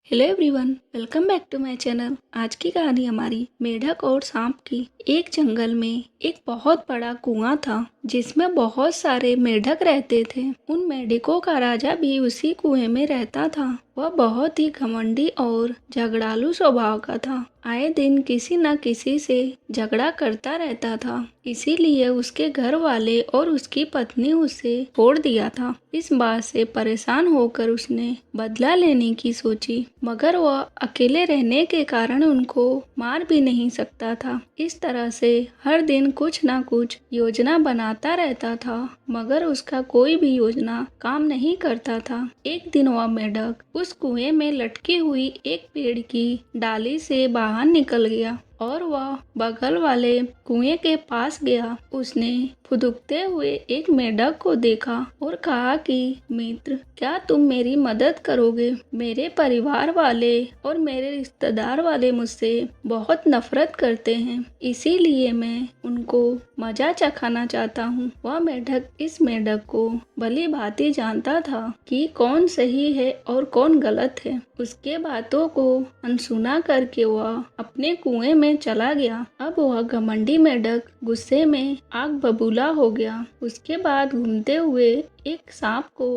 Hello everyone, welcome back to my channel. आज की कहानी हमारी मेढक और सांप की। एक जंगल में एक बहुत बड़ा कुआं था जिसमें बहुत सारे मेढक रहते थे। उन मेढकों का राजा भी उसी कुएं में रहता था। वह बहुत ही घमंडी और झगड़ालू स्वभाव का था। आए दिन किसी न किसी से झगड़ा करता रहता था। इसीलिए उसके घर वाले और उसकी पत्नी उसे छोड़ दिया था। इस बात से परेशान होकर उसने बदला लेने की सोची, मगर वह अकेले रहने के कारण उनको मार भी नहीं सकता था। इस तरह से हर दिन कुछ न कुछ योजना बनाता रहता था, मगर उसका कोई भी योजना काम नहीं करता था। एक दिन वह मेढक उस कुएं में लटकी हुई एक पेड़ की डाली से बाहर निकल गया और वह बगल वाले कुएं के पास गया। उसने फुदकते हुए एक मेढक को देखा और कहा कि मित्र, क्या तुम मेरी मदद करोगे? मेरे परिवार वाले और मेरे रिश्तेदार वाले मुझसे बहुत नफरत करते हैं, इसीलिए मैं उनको मजा चखाना चाहता हूँ। वह मेढक इस मेढक को भली भांति जानता था कि कौन सही है और कौन गलत है। उसके बातों को अनसुना करके वह अपने कुएं में चला गया। अब वह घमंडी मेढक गुस्से में आग बबूला हो गया। उसके बाद घूमते हुए एक सांप को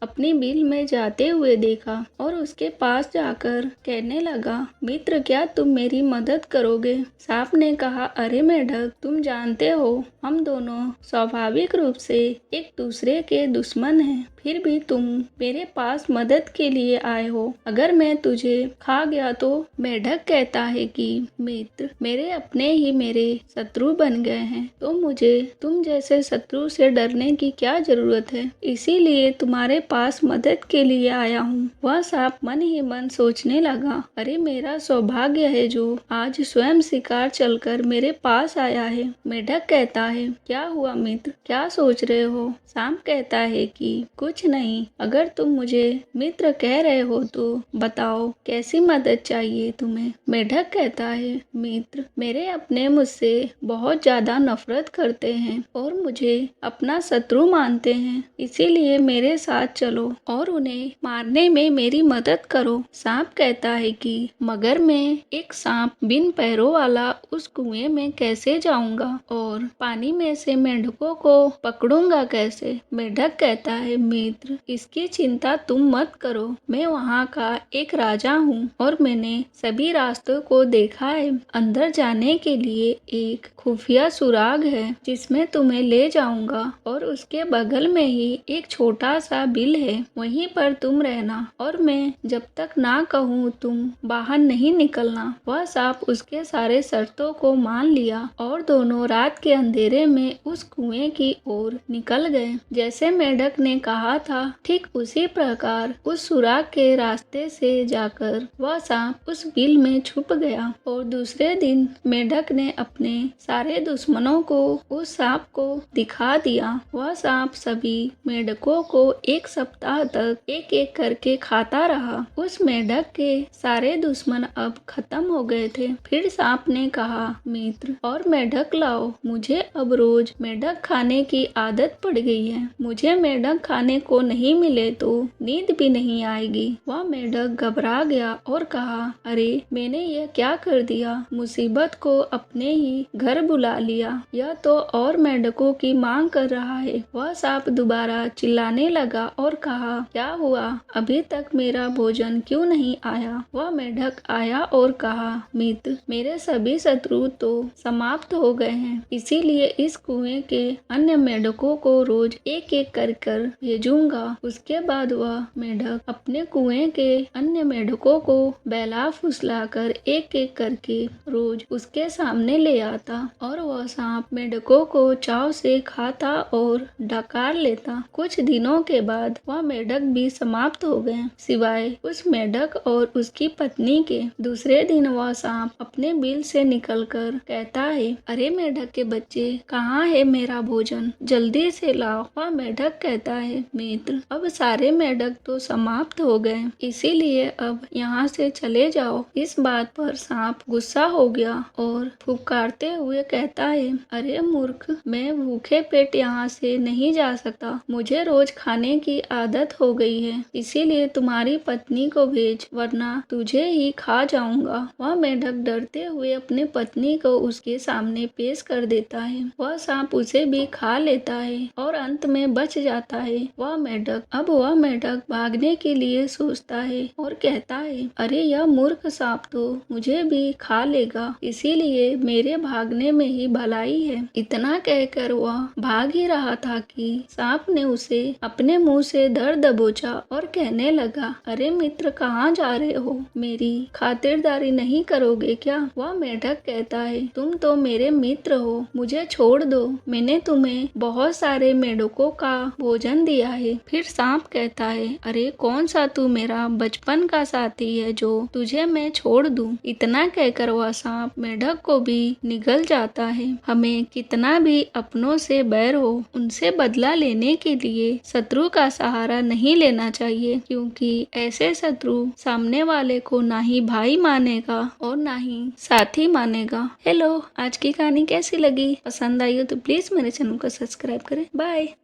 अपनी बिल में जाते हुए देखा और उसके पास जाकर कहने लगा, मित्र, क्या तुम मेरी मदद करोगे? सांप ने कहा, अरे मेढक, तुम जानते हो हम दोनों स्वाभाविक रूप से एक दूसरे के दुश्मन हैं, फिर भी तुम मेरे पास मदद के लिए आए हो। अगर मैं तुझे खा गया तो? मेढक कहता है कि मित्र, मेरे अपने ही मेरे शत्रु बन गए हैं, तो मुझे तुम जैसे शत्रु से डरने की क्या जरूरत है? इसीलिए तुम्हारे पास मदद के लिए आया हूँ। वह सांप मन ही मन सोचने लगा, अरे मेरा सौभाग्य है जो आज स्वयं शिकार चलकर मेरे पास आया है। मेढक कहता है, क्या हुआ मित्र, क्या सोच रहे हो? सांप कहता है कि कुछ नहीं, अगर तुम मुझे मित्र कह रहे हो तो बताओ कैसी मदद चाहिए तुम्हें? मेढक कहता है, मित्र, मेरे अपने मुझसे बहुत ज्यादा नफरत करते हैं और मुझे अपना शत्रु मानते हैं, इसीलिए मेरे साथ चलो और उन्हें मारने में मेरी मदद करो। सांप कहता है कि मगर मैं एक सांप बिन पैरों वाला उस कुएं में कैसे जाऊंगा और पानी में से मेढकों को पकड़ूंगा कैसे? मेढक कहता है, मित्र, इसकी चिंता तुम मत करो, मैं वहाँ का एक राजा हूँ और मैंने सभी रास्तों को देखा है। अंदर जाने के लिए एक खुफिया सुराग है जिसमें तुम्हें ले जाऊंगा और उसके बगल में ही एक छोटा सा बिल है, वहीं पर तुम रहना और मैं जब तक ना कहूँ तुम बाहर नहीं निकलना। वह सांप उसके सारे शर्तों को मान लिया और दोनों रात के अंधेरे में उस कुएं की ओर निकल गए। जैसे मेढक ने कहा था, ठीक उसी प्रकार उस सुराग के रास्ते से जाकर वह सांप उस बिल में छुप गया और दूसरे दिन मेढक ने अपने सारे दुश्मनों को उस सांप को दिखा दिया। वह सांप सभी मेढकों को एक सप्ताह तक एक एक करके खाता रहा। उस मेढक के सारे दुश्मन अब खत्म हो गए थे। फिर सांप ने कहा, मित्र, और मेढक लाओ, मुझे अब रोज मेढक खाने की आदत पड़ गई है। मुझे मेढक खाने को नहीं मिले तो नींद भी नहीं आएगी। वह मेढक घबरा गया और कहा, अरे मैंने यह क्या कर दिया? मुसीबत को अपने ही घर बुला लिया। यह तो और मेढकों की मांग कर रहा है। वह सांप दोबारा चिल्लाने लगा और कहा, क्या हुआ? अभी तक मेरा भोजन क्यों नहीं आया? वह मेढक आया और कहा, मित्र, मेरे सभी शत्रु तो समाप्त हो गए हैं, इसीलिए इस कुएं के अन्य मेढकों को रोज एक एक कर भेजूंगा। उसके बाद वह मेढक अपने कुएं के अन्य मेढकों को बहला फुसलाकर एक एक करके रोज उसके सामने ले आता और वह सांप मेढकों को चाव से खाता और डकार लेता। कुछ दिनों के बाद वह मेढक भी समाप्त हो गए, सिवाय उस मेढक और उसकी पत्नी के। दूसरे दिन वह सांप अपने बिल से निकलकर कहता है, अरे मेढक के बच्चे, कहाँ है मेरा भोजन? जल्दी से लाओ। वह मेढक कहता है, मित्र, अब सारे मेढक तो समाप्त हो गए, इसीलिए अब यहाँ से चले जाओ। इस बात पर सांप गुस्सा हो गया और फुफकारते हुए कहता है, अरे मूर्ख, मैं भूखे पेट यहाँ से नहीं जा सकता। मुझे रोज खाने की आदत हो गई है, इसीलिए तुम्हारी पत्नी को भेज, वरना तुझे ही खा जाऊंगा। वह मेढक डरते हुए अपनी पत्नी को उसके सामने पेश कर देता है। वह सांप उसे भी खा लेता है और अंत में बच जाता है वह मेढक भागने के लिए सोचता है और कहता है, अरे यह मूर्ख सांप तो मुझे भी खा लेगा, इसीलिए मेरे भागने में ही भलाई है। इतना कहकर वह भाग ही रहा था कि सांप ने उसे अपने मुंह से धर दबोचा और कहने लगा, अरे मित्र, कहाँ जा रहे हो? मेरी खातिरदारी नहीं करोगे क्या? वह मेढक कहता है, तुम तो मेरे मित्र हो, मुझे छोड़ दो, मैंने तुम्हें बहुत सारे मेढकों का भोजन दिया है। फिर सांप कहता है, अरे कौन सा तू मेरा बचपन का साथी है जो तुझे मैं छोड़ दूं? इतना कहकर वह सांप मेढक को भी निगल जाता है। हमें कितना भी अपनों से बैर हो, उनसे बदला लेने के लिए शत्रु का सहारा नहीं लेना चाहिए, क्योंकि ऐसे शत्रु सामने वाले को ना ही भाई मानेगा और ना ही साथी मानेगा। हेलो, आज की कहानी कैसी लगी? पसंद आई हो तो प्लीज मेरे चैनल को सब्सक्राइब करें। बाय।